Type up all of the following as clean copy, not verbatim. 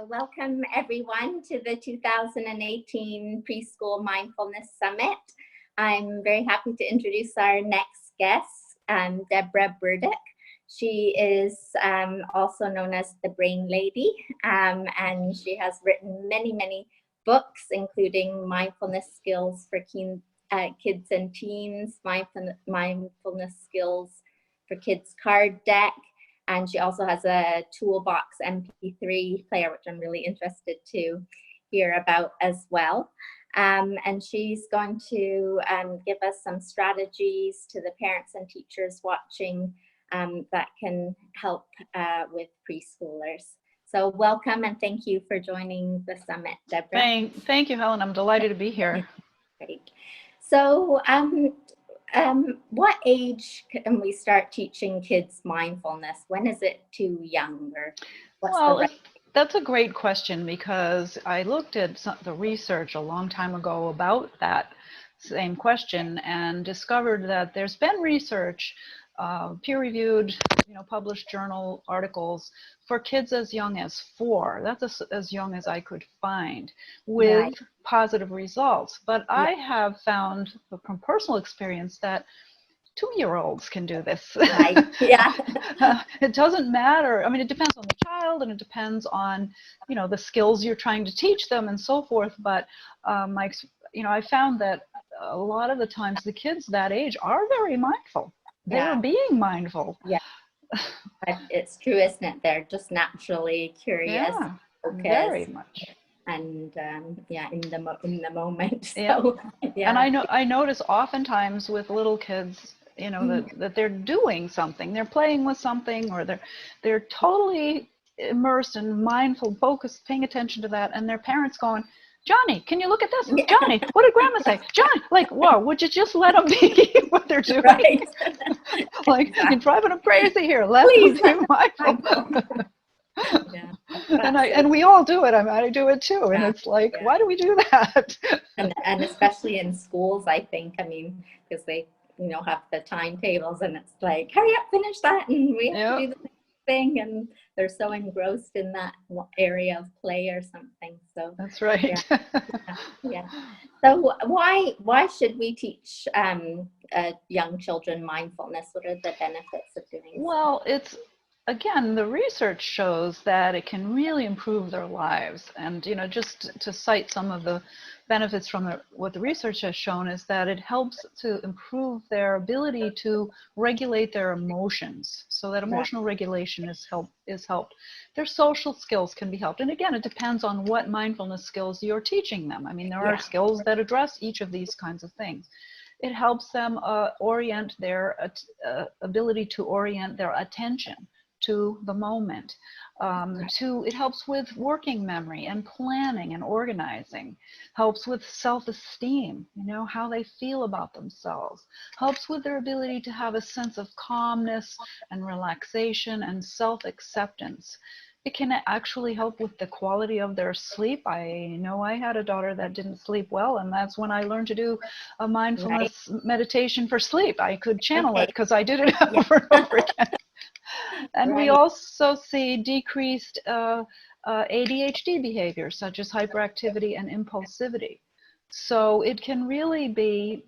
Welcome everyone to the 2018 Preschool Mindfulness Summit. I'm very happy to introduce our next guest, Debra Burdick. She is also known as the Brain Lady, and she has written many books, including Mindfulness Skills for Kids and Teens, Mindfulness Skills for Kids card deck, and she also has a toolbox MP3 player, which I'm really interested to hear about as well. And she's going to give us some strategies to the parents and teachers watching that can help with preschoolers. So welcome and thank you for joining the summit, Debra. Thank you, Helen. I'm delighted to be here. Great. So what age can we start teaching kids mindfulness? When is it too young, or what's the right? That's a great question, because I looked at the research a long time ago about that same question and discovered that there's been research, peer-reviewed, published journal articles for kids as young as 4. That's as young as I could find, with positive results. But I have found from personal experience that 2-year-olds can do this. Right. Yeah. It doesn't matter. I mean, it depends on the child, and it depends on, the skills you're trying to teach them and so forth. But I found that a lot of the times the kids that age are very mindful. They're being mindful. Yeah. It's true, isn't it? They're just naturally curious. Yeah, very much. And in the moment. So, yeah. And I notice oftentimes with little kids, that they're doing something, they're playing with something, or they're totally immersed and mindful, focused, paying attention to that, and their parents going, Johnny, can you look at this? Johnny, what did Grandma say? Johnny, like, whoa, would you just let them be what they're doing? Right. Like, you're driving them crazy here. Let them be mindful. And we all do it. I do it too. And it's like, why do we do that? And especially in schools, I think, because they, have the timetables, and it's like, hurry up, finish that, and we have to do the next thing, and they're so engrossed in that area of play or something. So that's right. Yeah. So why should we teach young children mindfulness? What are the benefits of doing so? Well, again, the research shows that it can really improve their lives. And, just to cite some of the benefits from what the research has shown, is that it helps to improve their ability to regulate their emotions, so that emotional regulation is helped. Their social skills can be helped. And again, it depends on what mindfulness skills you're teaching them. I mean, there are skills that address each of these kinds of things. It helps them orient their ability to orient their attention to the moment. It helps with working memory and planning and organizing. Helps with self-esteem, how they feel about themselves. Helps with their ability to have a sense of calmness and relaxation and self-acceptance. It can actually help with the quality of their sleep. I know I had a daughter that didn't sleep well, and that's when I learned to do a mindfulness meditation for sleep. I could channel it because I did it over and over again. And we also see decreased ADHD behaviors, such as hyperactivity and impulsivity. So it can really be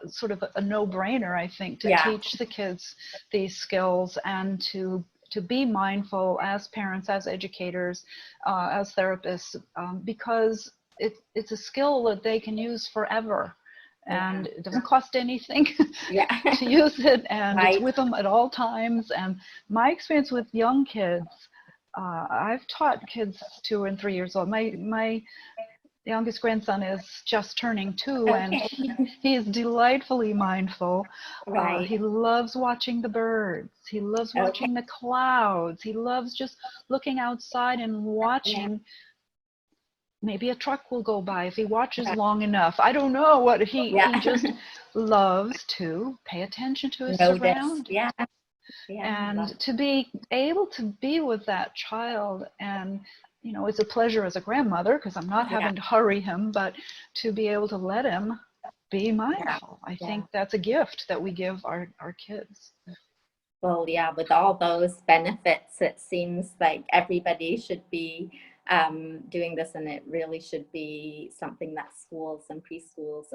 sort of a no-brainer, I think, to teach the kids these skills, and to be mindful as parents, as educators, as therapists, because it's a skill that they can use forever. And it doesn't cost anything to use it, and it's with them at all times. And my experience with young kids, I've taught kids 2 and 3 years old. My youngest grandson is just turning 2, and he is delightfully mindful. He loves watching the birds. He loves watching the clouds. He loves just looking outside and watching. Maybe a truck will go by if he watches long enough. I don't know what he just loves to pay attention to his surroundings. And to be able to be with that child, and it's a pleasure as a grandmother, because I'm not having to hurry him, but to be able to let him be mindful. I think that's a gift that we give our kids. Well, yeah, with all those benefits, it seems like everybody should be doing this, and it really should be something that schools and preschools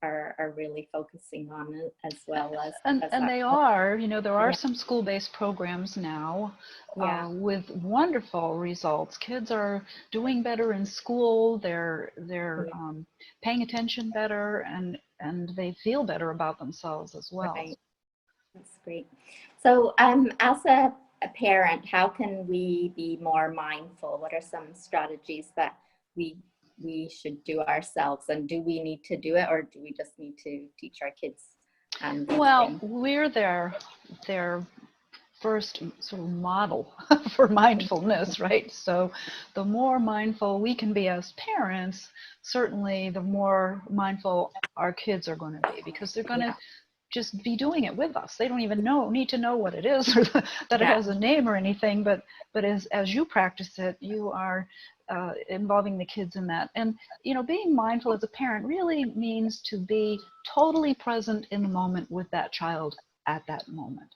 are really focusing on as well as And that. they are, there are Yeah, some school-based programs now yeah, with wonderful results. Kids are doing better in school. They're yeah, paying attention better, and they feel better about themselves as well. right. That's great. So, as a parent, how can we be more mindful? What are some strategies that we we should do ourselves, and do we need to do it, or do we just need to teach our kids these Well, things? we're their first sort of model for mindfulness, right? So the more mindful we can be as parents, certainly the more mindful our kids are going to be, because they're going to Yeah, just be doing it with us. They don't even need to know what it is or that it yeah, has a name or anything, but as you practice it, you are involving the kids in that. And being mindful as a parent really means to be totally present in the moment with that child at that moment,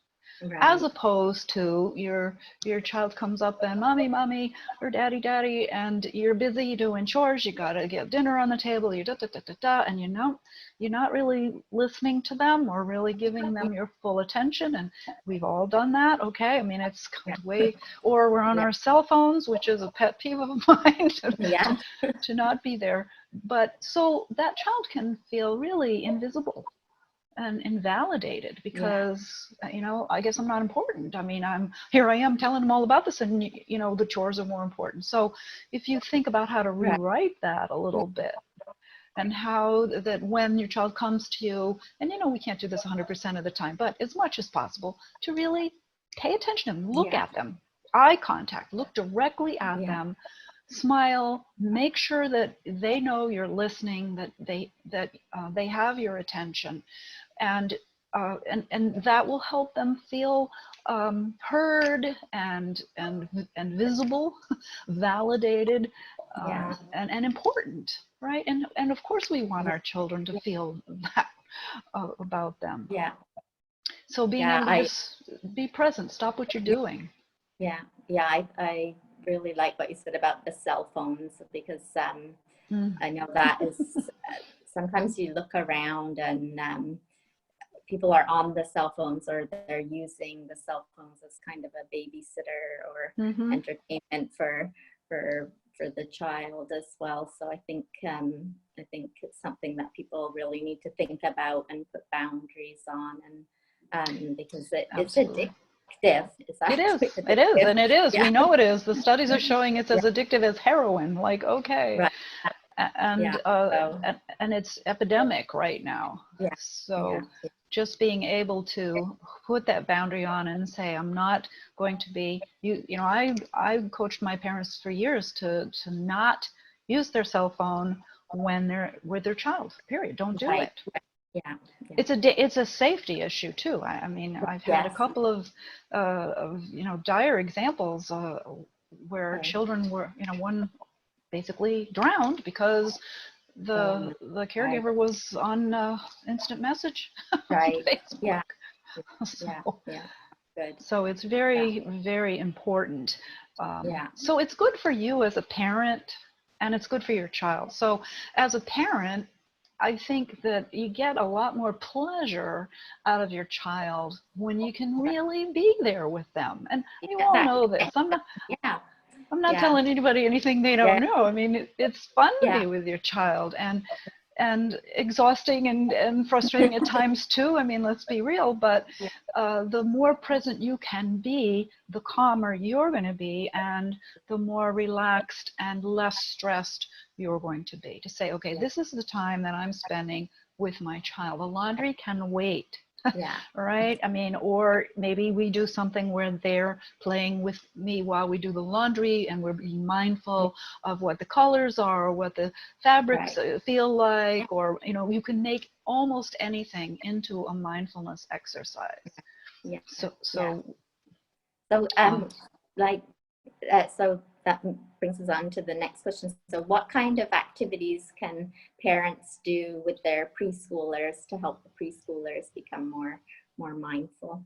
as right. opposed to your child comes up and mommy or daddy, and you're busy doing chores, you gotta get dinner on the table, you da da da da da, and you're not really listening to them or really giving them your full attention. And we've all done that. Okay, I mean, it's Yeah, way, or we're on yeah, our cell phones, which is a pet peeve of mine, yeah, to not be there. But so that child can feel really invisible and invalidated, yeah, because I guess I'm not important. I mean, I am telling them all about this, and the chores are more important. So if you think about how to right. rewrite that a little bit, and how that when your child comes to you, and we can't do this 100% of the time, but as much as possible, to really pay attention and look Yeah, at them, eye contact, look directly at yeah, them, smile, make sure that they know you're listening, that they have your attention, and and that will help them feel heard and visible, validated, yeah, and important, right? And of course we want our children to yeah, feel that about them. yeah, So being yeah. able to just be present, stop what you're doing. Yeah, yeah, I really like what you said about the cell phones, because Mm, I know that is sometimes you look around and people are on the cell phones, or they're using the cell phones as kind of a babysitter or mm-hmm. entertainment for the child as well. So I think it's something that people really need to think about and put boundaries on, and because it's Absolutely. addictive. It's It is. actually It is. addictive. And it is. Yeah, We know it is. The studies are showing it's yeah, as addictive as heroin. Like, okay. right. Yeah. And So and it's epidemic right now. yeah, yeah, So just being able to put that boundary on and say, I'm not going to be I coached my parents for years to not use their cell phone when they're with their child. Period. Don't do right, it. right. Yeah, yeah. It's a safety issue too. I mean, I've had a Yes. couple of dire examples where Okay. children were, one basically drowned because Oh the my the God. caregiver was on instant message on Right. Facebook. Yeah. Yeah. So Yeah. Good. so it's Yeah. very, very important. Yeah. So it's good for you as a parent, and it's good for your child. So as a parent, I think that you get a lot more pleasure out of your child when you can really be there with them. And you Yeah. all That. know this. Yeah. I'm not Yeah. telling anybody anything they don't Yeah. know. I mean, it's fun to Yeah. be with your child, and exhausting and frustrating at times too. I mean, let's be real, but Yeah. the more present you can be, the calmer you're going to be, and the more relaxed and less stressed you're going to be. To say, okay, Yeah. this is the time that I'm spending with my child. The laundry can wait. Yeah. Right? I mean, or maybe we do something where they're playing with me while we do the laundry, and we're being Yeah. mindful of what the colors are, or what the fabrics Right. feel like, or you can make almost anything into a mindfulness exercise. Yeah. So Yeah. so So uh, like so that brings us on to the next question. So what kind of activities can parents do with their preschoolers to help the preschoolers become more mindful?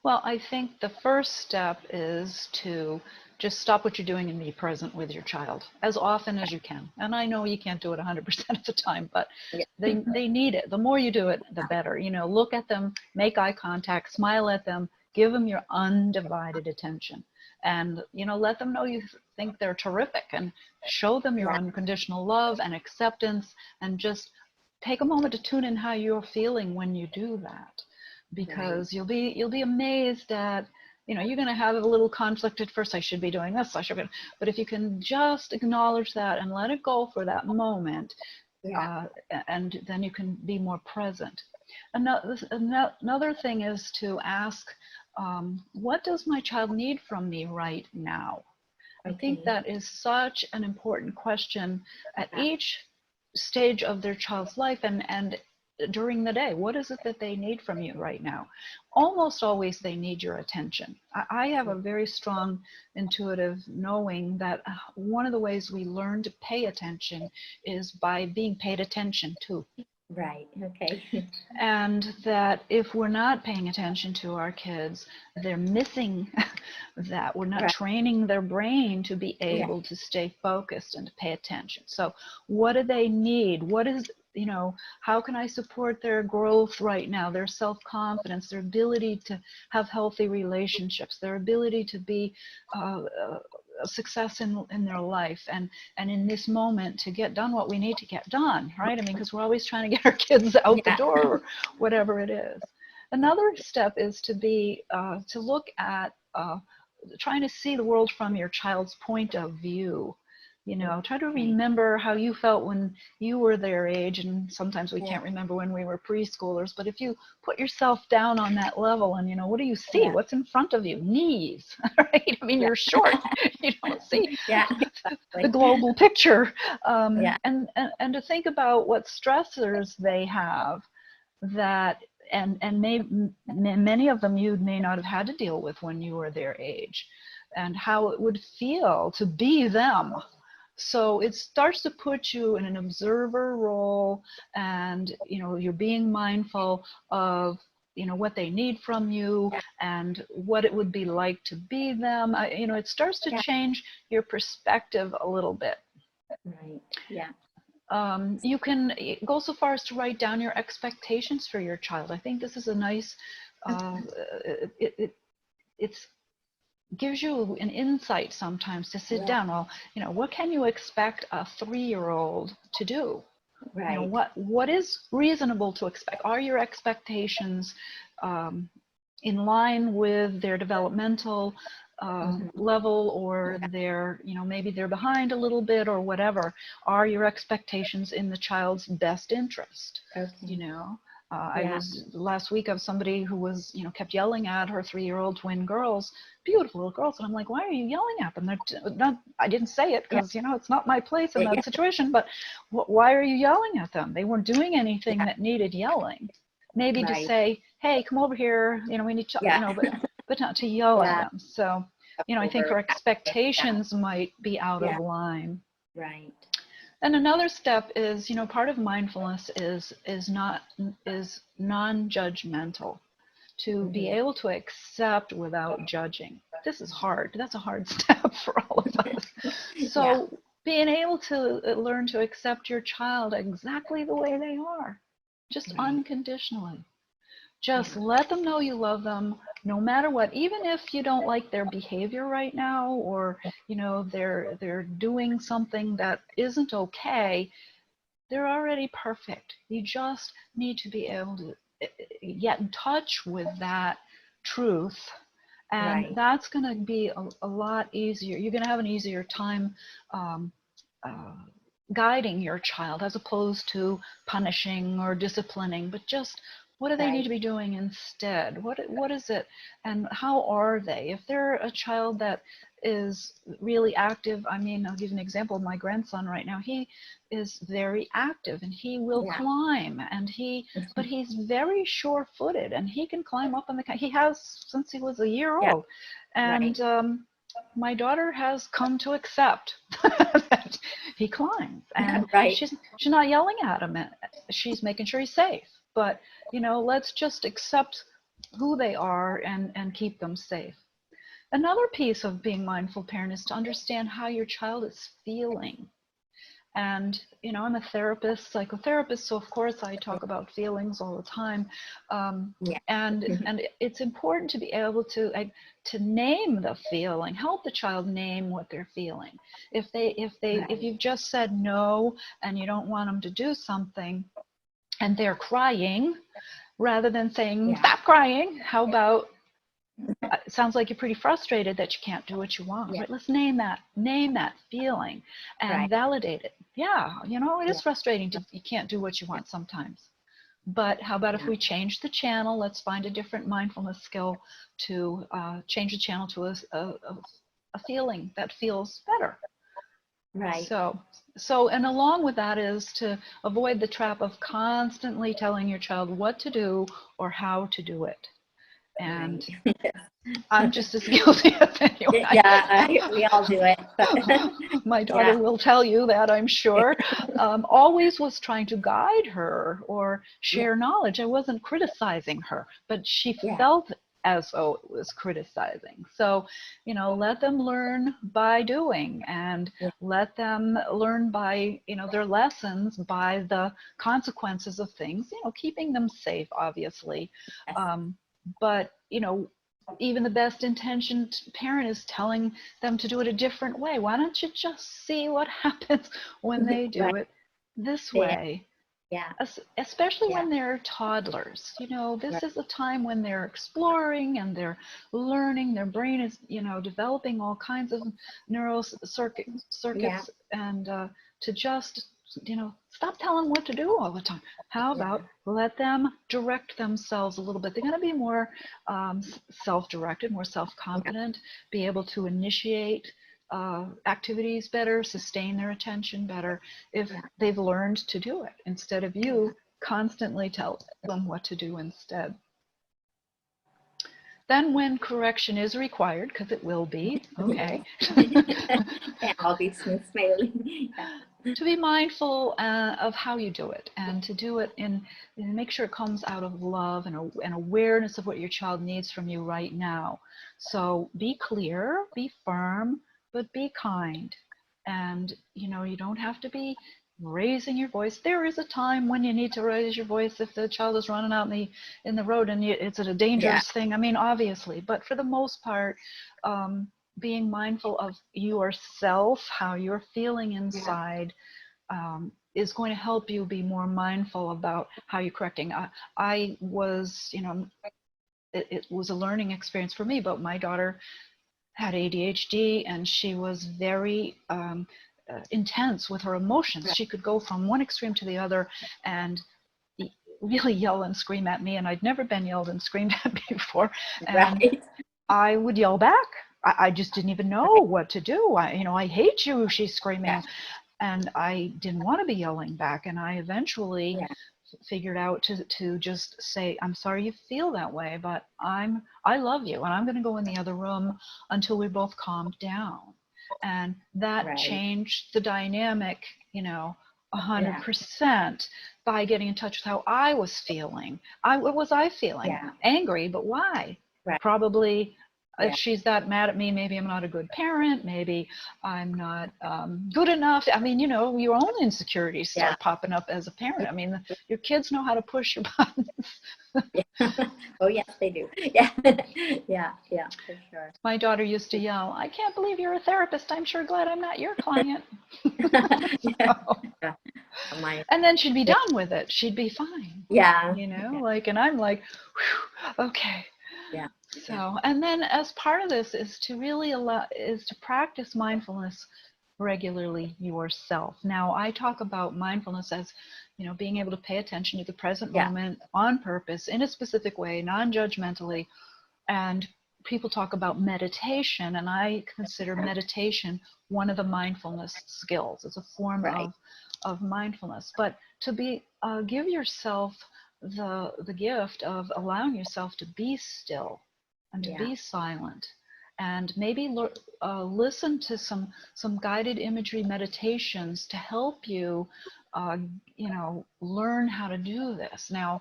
Well, I think the first step is to just stop what you're doing and be present with your child as often as you can. And I know you can't do it 100% of the time, but Yeah. they need it. The more you do it, the better. You know, look at them, make eye contact, smile at them, give them your undivided attention. And, you know, let them know you think they're terrific, and show them your Yeah. unconditional love and acceptance, and just take a moment to tune in how you're feeling when you do that, Right. because you'll be amazed at, you know, you're going to have a little conflict at first. I should be doing this, I should be, but if you can just acknowledge that and let it go for that moment, Yeah. uh, and then you can be more present. Another thing is to ask, what does my child need from me right now? I think Okay. that is such an important question at Yeah. each stage of their child's life, and during the day. What is it that they need from you right now? Almost always they need your attention. I have a very strong intuitive knowing that one of the ways we learn to pay attention is by being paid attention to. Right. Okay. And that if we're not paying attention to our kids, they're missing that. We're not Right. training their brain to be Yeah. able to stay focused and to pay attention. So what do they need? What is, you know, how can I support their growth right now, their self-confidence, their ability to have healthy relationships, their ability to be a success in their life, and in this moment to get done what we need to get done, right? I mean, because we're always trying to get our kids out the Yeah. door, or whatever it is. Another step is to look at trying to see the world from your child's point of view. You know, try to Okay. remember how you felt when you were their age, and sometimes we Yeah. can't remember when we were preschoolers, but if you put yourself down on that level, and, you know, what do you see? Yeah. What's in front of you? Knees, right? I mean, Yeah. you're short. You don't see Yeah. the Exactly. global picture. Yeah. And to think about what stressors they have, that and many of them you may not have had to deal with when you were their age, and how it would feel to be them. So it starts to put you in an observer role, and, you know, you're being mindful of, you know, what they need from you Yeah. and what it would be like to be them. You know, it starts to Yeah. change your perspective a little bit. Right. Yeah. You can go so far as to write down your expectations for your child. I think this is a nice, uh, it it's gives you an insight sometimes to sit Yeah. down. Well, you know, what can you expect a 3-year-old to do? You know, Right. what is reasonable to expect? Are your expectations um, in line with their developmental Hmm. level, or Yeah. they're, you know, maybe they're behind a little bit, or whatever? Are your expectations in the child's best interest? You Okay. know, I Yeah. was last week of somebody who was, you know, kept yelling at her 3-year-old twin girls, beautiful little girls, and I'm like, why are you yelling at them? They're not, I didn't say it Yeah. because, you know, it's not my place in Yeah. that situation, but why are you yelling at them? They weren't doing anything Yeah. that needed yelling. Maybe to Right. say, hey, come over here, you know, we need to, you Yeah. know, but not to yell at Yeah. them. So, you know, I think Over. our Yeah. expectations might be out of Yeah. line. Right. And another step is, you know, part of mindfulness is non-judgmental, to be Hmm. able to accept without judging. This is hard. That's a hard step for all of us. Yeah. So being able to learn to accept your child exactly the way they are, just Right. unconditionally. Just Yeah. let them know you love them no matter what, even if you don't like their behavior right now, or, you know, they're doing something that isn't okay. They're already perfect. You just need to be able to get in touch with that truth, and Right. that's going to be a lot easier. You're going to have an easier time um, uh, guiding your child, as opposed to punishing or disciplining, but just what do they need Right. to be doing instead? What is it, and how are they? If they're a child that is really active, I mean, I'll give you an example of my grandson right now. He is very active, and he will Yeah. climb, and but he's very sure-footed, and he can climb up on the, he has since he was a year Yeah. old. Right. And my daughter has come to accept that he climbs, and Right. she's not yelling at him. She's making sure he's safe. But, you know, let's just accept who they are and keep them safe. Another piece of being mindful parent is to understand how your child is feeling. And, I'm a therapist, psychotherapist, so of course I talk about feelings all the time. Yeah. And it's important to be able to name the feeling, help the child name what they're feeling. If you've just said no and you don't want them to do something and they're crying, rather than saying, stop crying, how about, it sounds like you're pretty frustrated that you can't do what you want. Right? Let's name that feeling and validate it. Yeah, it is frustrating you can't do what you want sometimes. But how about if we change the channel? Let's find a different mindfulness skill to change the channel to a feeling that feels better. Right. So, and along with that is to avoid the trap of constantly telling your child what to do or how to do it. And I'm just as guilty as anyone. We all do it. My daughter will tell you that, I'm sure. Always was trying to guide her or share knowledge. I wasn't criticizing her, but she felt as though it was criticizing. So, let them learn by doing, and let them learn by, their lessons by the consequences of things, keeping them safe, obviously. But, even the best intentioned parent is telling them to do it a different way. Why don't you just see what happens when they do it this way? Yeah. Especially when they're toddlers. This is a time when they're exploring and they're learning. Their brain is, developing all kinds of neural circuits, and to just, stop telling them what to do all the time. How about let them direct themselves a little bit? They're going to be more self-directed, more self-confident, be able to initiate activities better, sustain their attention better if they've learned to do it, instead of you constantly tell them what to do instead. Then when correction is required, because it will be, okay. I'll be smooth sailing. To be mindful of how you do it, and to do it and make sure it comes out of love and awareness of what your child needs from you right now. So be clear, be firm, but be kind. And, you don't have to be raising your voice. There is a time when you need to raise your voice if the child is running out in the road and it's a dangerous thing. I mean, obviously, but for the most part, being mindful of yourself, how you're feeling inside, is going to help you be more mindful about how you're correcting. I was, it was a learning experience for me, but my daughter had ADHD and she was very intense with her emotions. She could go from one extreme to the other and really yell and scream at me, and I'd never been yelled and screamed at before. And I would yell back. I just didn't even know what to do. I hate you, she's screaming. And I didn't want to be yelling back. And I eventually figured out to just say, I'm sorry you feel that way, but I love you, and I'm going to go in the other room until we're both calmed down. And that changed the dynamic, 100% by getting in touch with how I was feeling. What was I feeling? Angry, but why? Probably if she's that mad at me, maybe I'm not a good parent, maybe I'm not good enough. I mean, your own insecurities start popping up as a parent. I mean, your kids know how to push your buttons. Oh, yes, they do. Yeah, for sure. My daughter used to yell, I can't believe you're a therapist. I'm sure glad I'm not your client. And then she'd be done with it. She'd be fine. And I'm like, okay. So, and then as part of this is to really to practice mindfulness regularly yourself. Now, I talk about mindfulness as, being able to pay attention to the present moment on purpose, in a specific way, non-judgmentally. And people talk about meditation, and I consider meditation one of the mindfulness skills. It's a form of mindfulness. But to give yourself the gift of allowing yourself to be still and to be silent, and maybe listen to some guided imagery meditations to help you learn how to do this. Now,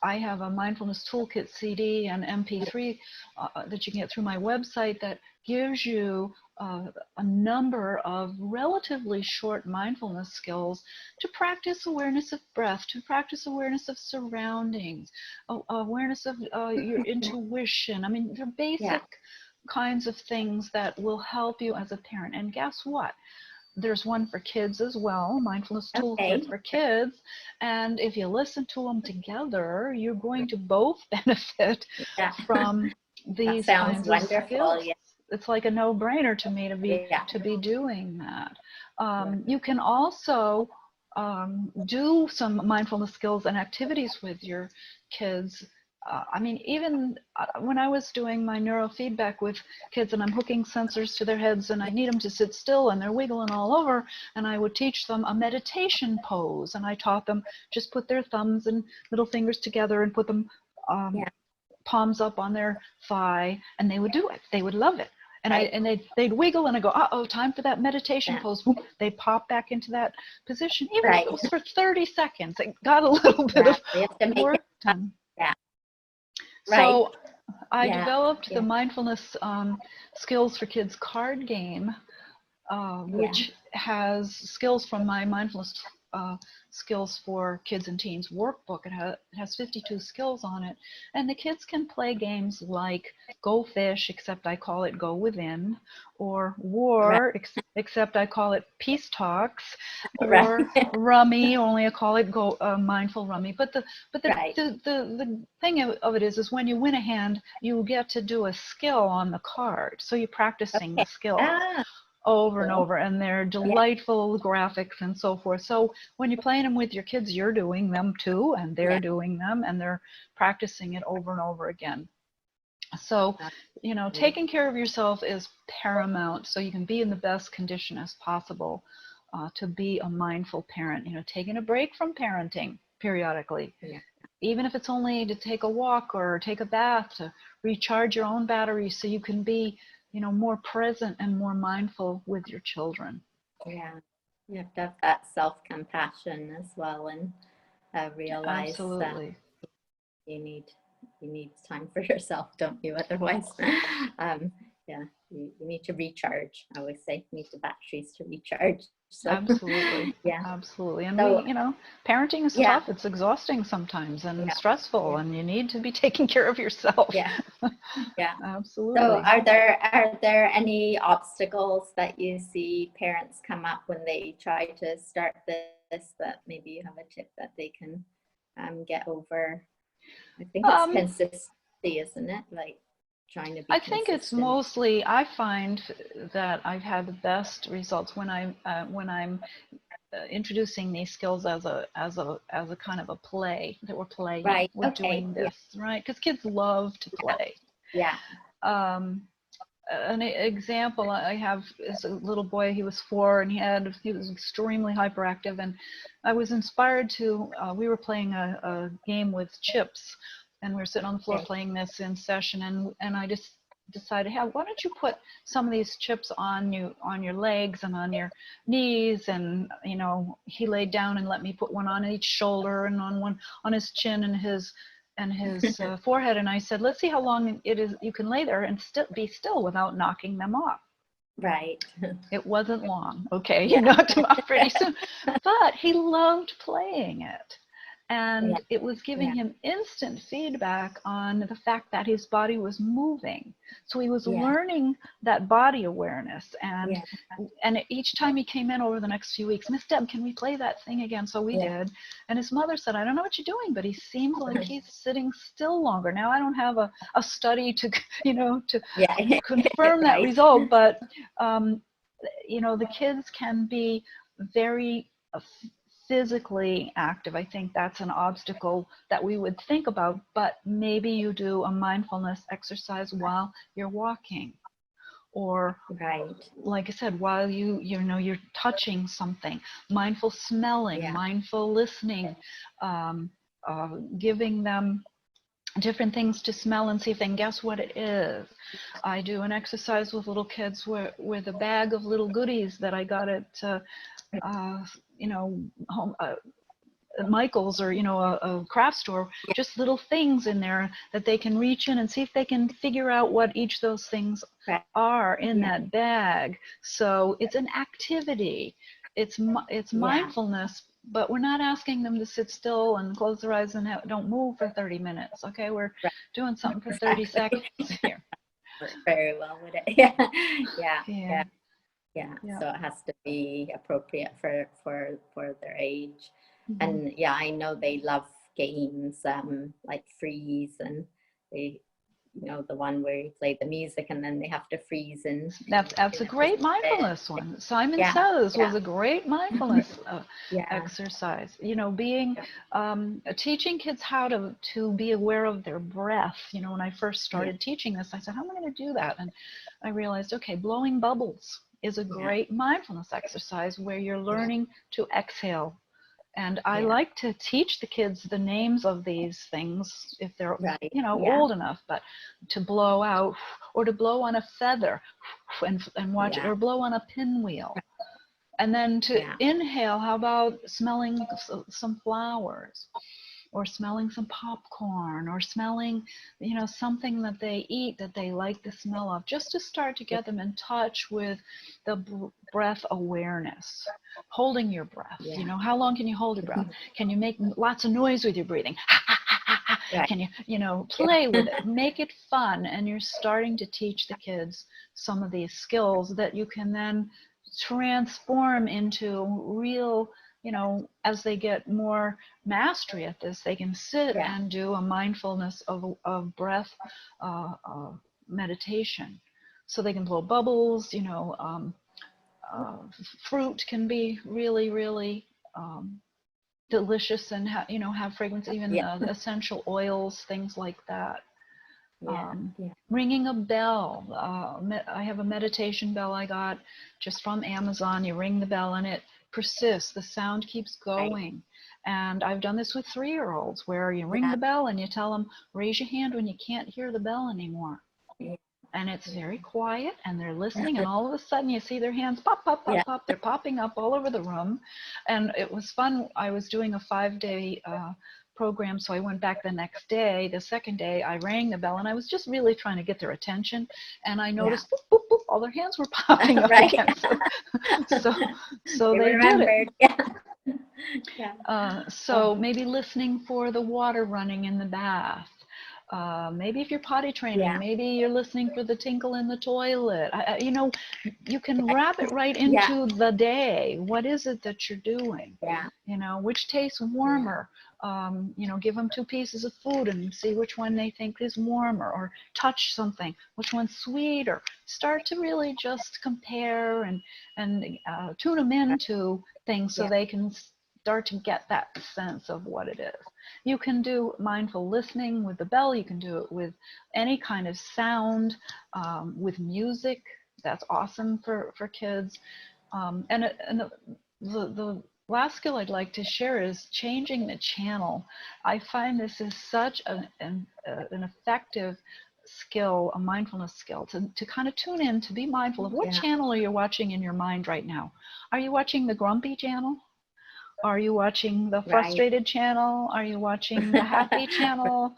I have a mindfulness toolkit CD and MP3 that you can get through my website that gives you a number of relatively short mindfulness skills to practice awareness of breath, to practice awareness of surroundings, awareness of your intuition. I mean, they're Yeah. basic kinds of things that will help you as a parent. And guess what? There's one for kids as well, mindfulness toolkit Okay. for kids. And if you listen to them together, you're going to both benefit Yeah. from That these sounds kinds of wonderful. skills. Yeah. It's like a no-brainer to me Yeah. to be doing that. You can also do some mindfulness skills and activities with your kids. I mean, even when I was doing my neurofeedback with kids and I'm hooking sensors to their heads and I need them to sit still and they're wiggling all over, and I would teach them a meditation pose, and I taught them just put their thumbs and middle fingers together and put them Yeah. palms up on their thigh, and they would do it. They would love it. And Right. they'd wiggle, and I go, uh-oh, time for that meditation Yeah. pose. They'd pop back into that position, even if Right. it was for 30 seconds. It got a little bit Yeah. of We have to make it. work done. Yeah. Right. So I Yeah. developed the Yeah. mindfulness skills for kids card game, Yeah. which has skills from my mindfulness skills for kids and teens workbook. It has 52 skills on it, and the kids can play games like Go Fish, except I call it Go Within, or Right. War, except I call it Peace Talks, Right. or Rummy, only I call it Go Mindful Rummy. But Right. the thing of it is when you win a hand, you get to do a skill on the card, so you're practicing the Okay. skill Ah, over and cool. over, and they're Yeah. delightful graphics and so forth. So when you're playing them with your kids, you're doing them too, and they're Yeah. doing them, and they're practicing it over and over again. So, Absolutely. taking care of yourself is paramount so you can be in the best condition as possible to be a mindful parent. Taking a break from parenting periodically, Yeah. even if it's only to take a walk or take a bath to recharge your own batteries so you can be more present and more mindful with your children. Yeah. You have to have that self-compassion as well, and realize that Absolutely. you need you need time for yourself, don't you? Otherwise, um, yeah, you need to recharge. I always say you need the batteries to recharge. So Absolutely. yeah. Absolutely. And So parenting is yeah. tough. It's exhausting sometimes and Yeah. stressful, Yeah. and you need to be taking care of yourself. Yeah. Yeah. So Absolutely. are there any obstacles that you see parents come up when they try to start this, that maybe you have a tip that they can get over? I think it's Um, consistency, isn't it? Like trying to be I think it's consistent. mostly, I find that I've had the best results when I'm introducing these skills as a kind of a play, that we're playing, Right. we're Okay. doing Yeah. this, right? Because kids love to Yeah. play. Yeah. Um, an example I have is a little boy. He was 4 and he was extremely hyperactive, and I was inspired to. We were playing a game with chips, and we were sitting on the floor Okay. playing this in session, and I just decided, hey, why don't you put some of these chips on your legs and on your knees? And he laid down and let me put one on each shoulder and on one on his chin and his forehead, and I said, let's see how long it is you can lay there and still be still without knocking them off. Right. It wasn't long. Okay, he Yeah. knocked him off pretty soon, but he loved playing it. Yeah. And it was giving Yeah. him instant feedback on the fact that his body was moving. So he was Yeah. learning that body awareness. Yeah. And each time he came in over the next few weeks, Miss Deb, can we play that thing again? So we Yeah. did. And his mother said, I don't know what you're doing, but he seems like he's sitting still longer. Now, I don't have a study to, to Yeah. confirm that Right. result, but, the kids can be very physically active. I think that's an obstacle that we would think about, but maybe you do a mindfulness exercise while you're walking, or Right. like I said, while you're touching something, mindful smelling, Yeah. mindful listening, giving them different things to smell and see if they can guess what it is. I do an exercise with little kids with a bag of little goodies that I got at home, Michael's or, a craft store, Yeah. just little things in there that they can reach in and see if they can figure out what each of those things Right. are in Yeah. that bag. So it's an activity. It's Yeah. mindfulness, but we're not asking them to sit still and close their eyes and don't move for 30 minutes. Okay, we're Right. doing something for 30 Exactly. seconds here. Work very well with it. Yeah. Yeah. Yeah, Yeah. Yeah. yeah. So it has to be appropriate for their age. Hmm. And yeah, I know they love games, like freeze, and they, the one where you play the music and then they have to freeze That's a in a great position. mindfulness one. Simon Yeah. Says was Yeah. a great mindfulness Yeah. exercise. Being teaching kids how to be aware of their breath. When I first Yeah. started teaching this, I said, "How am I going to do that?" And I realized, okay, blowing bubbles is a Yeah. great mindfulness exercise where you're Yeah. learning to exhale. And I Yeah. like to teach the kids the names of these things if they're, Right. Yeah. old enough, but to blow out or to blow on a feather and watch it, Yeah. or blow on a pinwheel. And then to Yeah. inhale, how about smelling some flowers, or smelling some popcorn, or smelling, something that they eat that they like the smell of, just to start to get them in touch with the breath awareness. Holding your breath. Yeah. How long can you hold your breath? Can you make lots of noise with your breathing? Right. Can you, Yeah. play with it, make it fun, and you're starting to teach the kids some of these skills that you can then transform into real, as they get more mastery at this, they can sit Yeah. and do a mindfulness of breath meditation. So they can blow bubbles, fruit can be really, really delicious and have fragrance, even Yeah. essential oils, things like that. Yeah. Yeah. Ringing a bell. I have a meditation bell I got just from Amazon. You ring the bell and it persists. The sound keeps Right. going. And I've done this with 3-year-olds where you ring Yeah. the bell and you tell them, raise your hand when you can't hear the bell anymore. Yeah. And it's Yeah. very quiet and they're listening, and all of a sudden you see their hands pop, pop, Yeah. pop, pop. They're popping up all over the room. And it was fun. I was doing a 5-day program, so I went back the next day. The second day I rang the bell and I was just really trying to get their attention, and I Yeah. noticed boop, boop, boop, all their hands were popping up Right. again. So, so They they did it. remembered. Yeah. Yeah. Oh, So maybe listening for the water running in the bath. Maybe if you're potty training, yeah. maybe you're listening for the tinkle in the toilet. You can wrap it right Yeah. into the day. What is it that you're doing? Yeah. Which tastes Yeah. warmer? Give them 2 pieces of food and see which one they think is warmer, or touch something, which one's sweeter. Start to really just compare and tune them into things so Yeah. they can start to get that sense of what it is. You can do mindful listening with the bell. You can do it with any kind of sound, with music. That's awesome for kids. And the last skill I'd like to share is changing the channel. I find this is such an effective skill, a mindfulness skill, to kind of tune in, to be mindful of what Yeah. channel are you watching in your mind right now. Are you watching the grumpy channel? Are you watching the Right. frustrated channel? Are you watching the happy channel?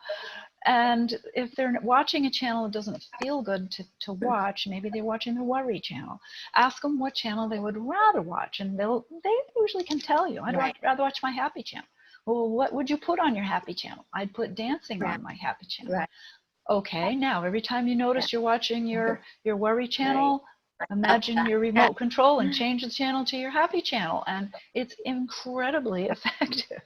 And if they're watching a channel that doesn't feel good to watch, maybe they're watching the worry channel. Ask them what channel they would rather watch, and they usually can tell you. I'd Right. rather watch my happy channel. Well, what would you put on your happy channel? I'd put dancing Yeah. on my happy channel. Right. Okay, now every time you Yeah. notice you're watching your worry Right. channel, Love imagine that. your Yeah. remote control and change the channel to your happy channel, and it's incredibly effective.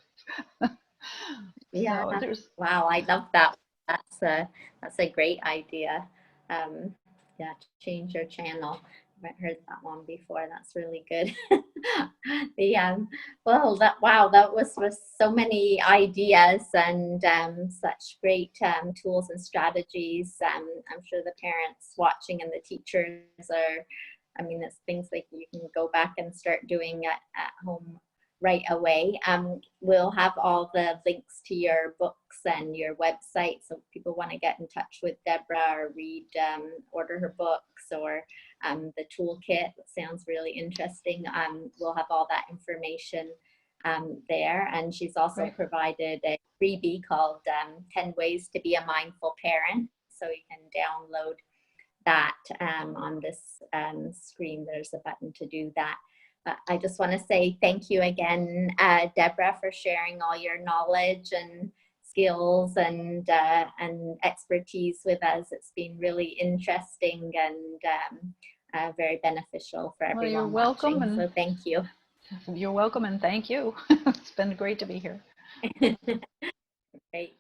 Yeah. So there's Wow. I love that. That's a great idea. Yeah. Change your channel. I haven't heard that one before. That's really good. the Well, that was so many ideas and such great tools and strategies. I'm sure the parents watching and the teachers are. I mean, it's things like you can go back and start doing at home right away. We'll have all the links to your books and your website, so if people want to get in touch with Debra or read, order her books, or the toolkit. That sounds really interesting. We'll have all that information there. And she's also Right. provided a freebie called 10 Ways to Be a Mindful Parent. So you can download that on this screen. There's a button to do that. I just want to say thank you again, Debra, for sharing all your knowledge and skills and expertise with us. It's been really interesting and very beneficial for Well, you're everyone welcome, watching. and So thank you. you're welcome, and thank you. It's been great to be here. Great.